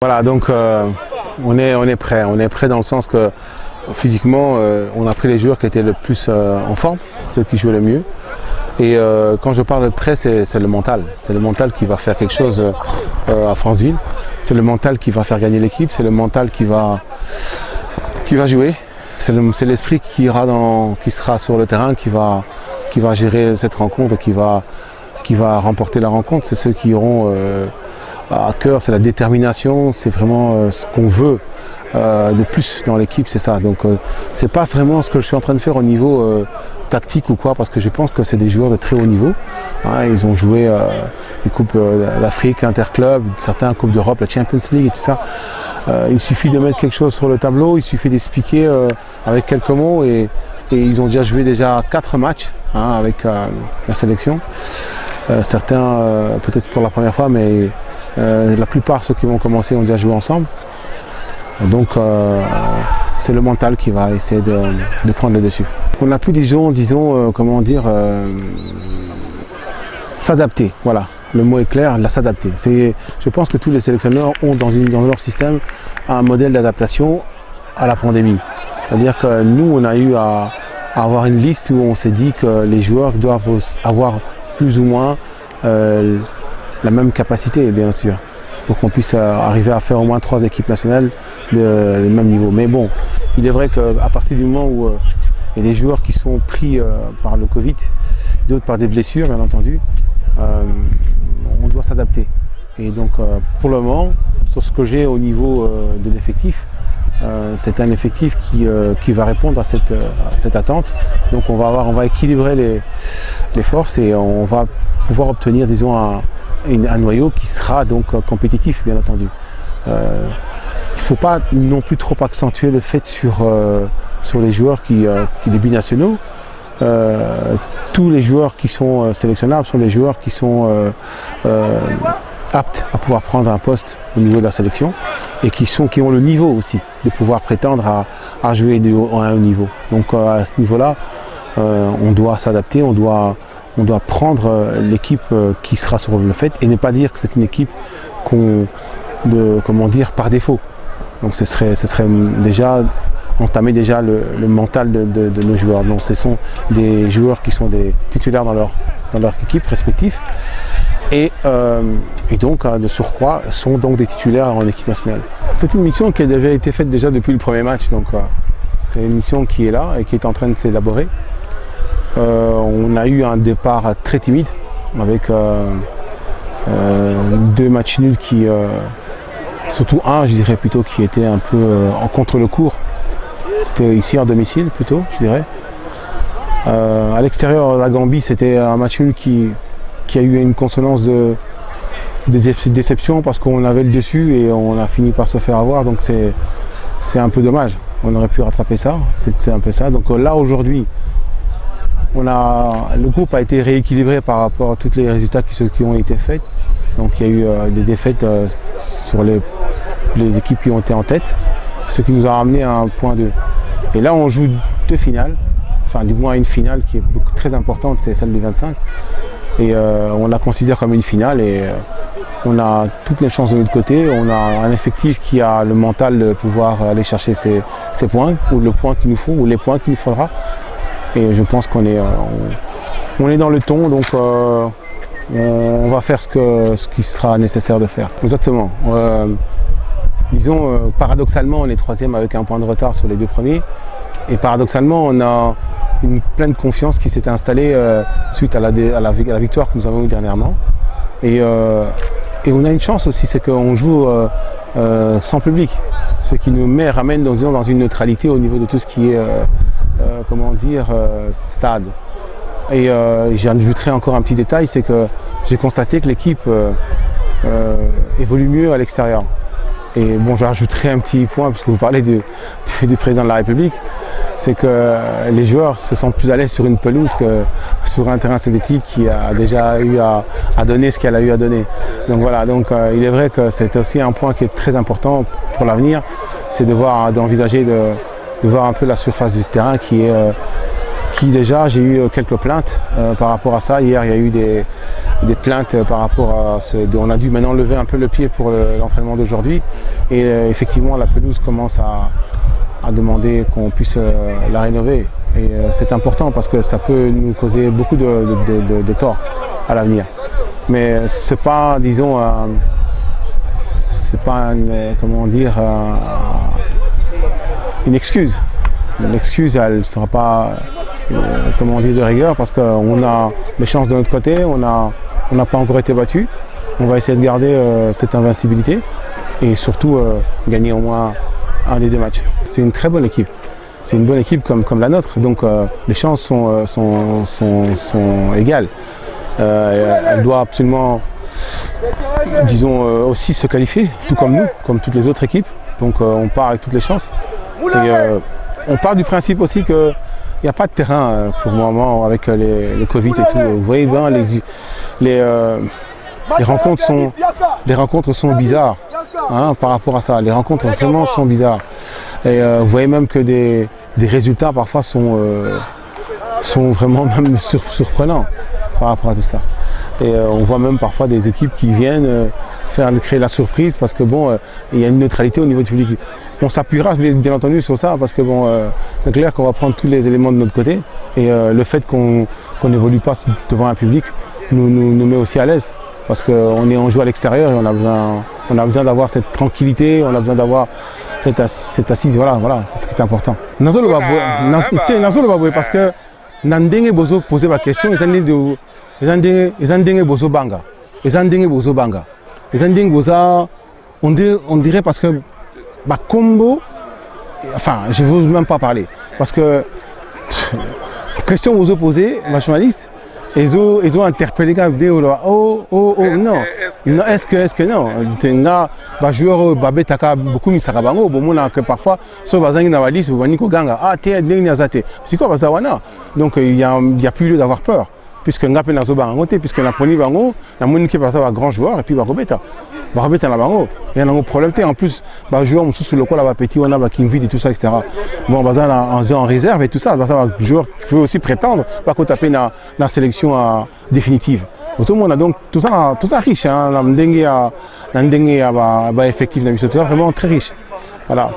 Voilà, donc on est prêt dans le sens que physiquement on a pris les joueurs qui étaient le plus en forme, ceux qui jouaient le mieux. Et quand je parle de prêt, c'est le mental qui va faire quelque chose à Franceville, c'est le mental qui va faire gagner l'équipe, c'est le mental qui va jouer, c'est l'esprit qui sera sur le terrain, qui va gérer cette rencontre et qui va remporter la rencontre. C'est ceux qui auront à cœur, c'est la détermination, c'est vraiment ce qu'on veut de plus dans l'équipe, c'est ça. Donc c'est pas vraiment ce que je suis en train de faire au niveau tactique ou quoi, parce que je pense que c'est des joueurs de très haut niveau. Hein, ils ont joué les coupes d'Afrique, Interclub, certains coupes d'Europe, la Champions League et tout ça. Il suffit de mettre quelque chose sur le tableau, il suffit d'expliquer avec quelques mots et ils ont déjà 4 matchs avec la sélection. Certains peut-être pour la première fois, mais la plupart, ceux qui vont commencer, ont déjà joué ensemble. Donc c'est le mental qui va essayer de prendre le dessus. On a pu, disons, comment dire, s'adapter. Voilà, le mot est clair, s'adapter. Je pense que tous les sélectionneurs ont dans leur système un modèle d'adaptation à la pandémie. C'est-à-dire que nous, on a eu à avoir une liste où on s'est dit que les joueurs doivent avoir plus ou moins la même capacité, bien sûr, pour qu'on puisse arriver à faire au moins 3 équipes nationales de même niveau. Mais bon, il est vrai qu'à partir du moment où il y a des joueurs qui sont pris par le Covid, d'autres par des blessures, bien entendu, on doit s'adapter. Et donc, pour le moment, sur ce que j'ai au niveau de l'effectif, c'est un effectif qui va répondre à cette attente. Donc, on va équilibrer les forces et on va pouvoir obtenir, disons, un noyau qui sera donc compétitif, bien entendu. Il ne faut pas non plus trop accentuer le fait sur les joueurs des binationaux. Tous les joueurs qui sont sélectionnables sont les joueurs qui sont aptes à pouvoir prendre un poste au niveau de la sélection et qui ont le niveau aussi de pouvoir prétendre à jouer à un haut niveau. Donc à ce niveau-là, on doit s'adapter, on doit prendre l'équipe qui sera sur le fait et ne pas dire que c'est une équipe comment dire, par défaut. Donc ce serait déjà entamer le mental de nos joueurs. Donc ce sont des joueurs qui sont des titulaires dans leur équipe respective et donc de surcroît sont donc des titulaires en équipe nationale. C'est une mission qui avait été faite déjà depuis le premier match, donc c'est une mission qui est là et qui est en train de s'élaborer. On a eu un départ très timide avec 2 matchs nuls surtout un, je dirais plutôt, qui était un peu en contre le cours. C'était ici en domicile plutôt, je dirais. À l'extérieur, la Gambie, c'était un match nul qui a eu une consonance de déception parce qu'on avait le dessus et on a fini par se faire avoir. Donc c'est un peu dommage. On aurait pu rattraper ça. C'est un peu ça. Donc là aujourd'hui, le groupe a été rééquilibré par rapport à tous les résultats qui ont été faits. Donc il y a eu des défaites sur les équipes qui ont été en tête, ce qui nous a ramené à un point 2. Et là on joue 2 finales, enfin du moins une finale qui est très importante, c'est celle du 25. Et on la considère comme une finale et on a toutes les chances de notre côté. On a un effectif qui a le mental de pouvoir aller chercher ces points, ou le point qu'il nous faut, ou les points qu'il nous faudra. Et je pense qu'on est dans le ton, donc on va faire ce qui sera nécessaire de faire. Exactement. Disons, paradoxalement, on est 3e avec un point de retard sur les 2 premiers. Et paradoxalement, on a une pleine confiance qui s'est installée suite à la victoire que nous avons eue dernièrement. Et on a une chance aussi, c'est qu'on joue sans public. Ce qui nous ramène dans une neutralité au niveau de tout ce qui est stade. Et j'ajouterai encore un petit détail, c'est que j'ai constaté que l'équipe évolue mieux à l'extérieur. Et bon, j'ajouterai un petit point, puisque vous parlez du président de la République, c'est que les joueurs se sentent plus à l'aise sur une pelouse que sur un terrain synthétique qui a déjà eu à donner ce qu'elle a eu à donner. Donc voilà, il est vrai que c'est aussi un point qui est très important pour l'avenir, c'est d'envisager de voir un peu la surface du terrain qui qui déjà j'ai eu quelques plaintes par rapport à ça. Hier il y a eu des plaintes par rapport à on a dû maintenant lever un peu le pied pour l'entraînement d'aujourd'hui et effectivement la pelouse commence à demander qu'on puisse la rénover et c'est important parce que ça peut nous causer beaucoup de tort à l'avenir. Mais c'est pas, disons, c'est pas comment dire, une excuse. L'excuse, elle ne sera pas, comment dire, de rigueur parce qu'on a les chances de notre côté, on n'a pas encore été battu. On va essayer de garder cette invincibilité et surtout gagner au moins un des deux matchs. C'est une très bonne équipe. C'est une bonne équipe comme la nôtre, donc les chances sont égales. Elle doit absolument, disons, aussi se qualifier, tout comme nous, comme toutes les autres équipes. Donc on part avec toutes les chances. Et on part du principe aussi qu'il n'y a pas de terrain pour le moment avec le Covid et tout. Vous voyez bien, les rencontres sont bizarres hein, par rapport à ça. Les rencontres vraiment sont bizarres. Et vous voyez même que des résultats parfois sont vraiment même surprenants par rapport à tout ça. Et on voit même parfois des équipes qui viennent créer la surprise parce que bon, il y a une neutralité au niveau du public. On s'appuiera bien entendu sur ça parce que bon, c'est clair qu'on va prendre tous les éléments de notre côté et le fait qu'on n'évolue pas devant un public nous met aussi à l'aise parce qu'on joue à l'extérieur et on a besoin d'avoir cette tranquillité, on a besoin d'avoir cette assise, voilà, c'est ce qui est important. Nazolo va parce que Nandenge bozo poser la question, Ezandenge bozo banga, on dirait parce que bah combo, enfin je ne veux même pas parler parce que question bozo posée, ma journaliste, ils ont interpellé les gars, non, est-ce que non, tenga ba joueur babé taka beaucoup misarabango, bon on a que parfois so bazangi na valise ou baniko ganga, ah t'es ndenge azate, c'est quoi bazawana, donc il y a plus lieu d'avoir peur. Puisque ngape na zoba ngote puisque na poni bango na moni ki pasa ba grand joueur et puis ba robeta na bango il y a un problème en plus ba joueur musu sur le quoi là petit on a ba King Vid et tout ça etc. Bon bazan en réserve et tout ça ba joueur peut aussi prétendre pas qu'on taper na sélection définitive. Tout le monde a donc tout ça riche hein, na ndenge ya ba effectif na biso vraiment très riche. Voilà.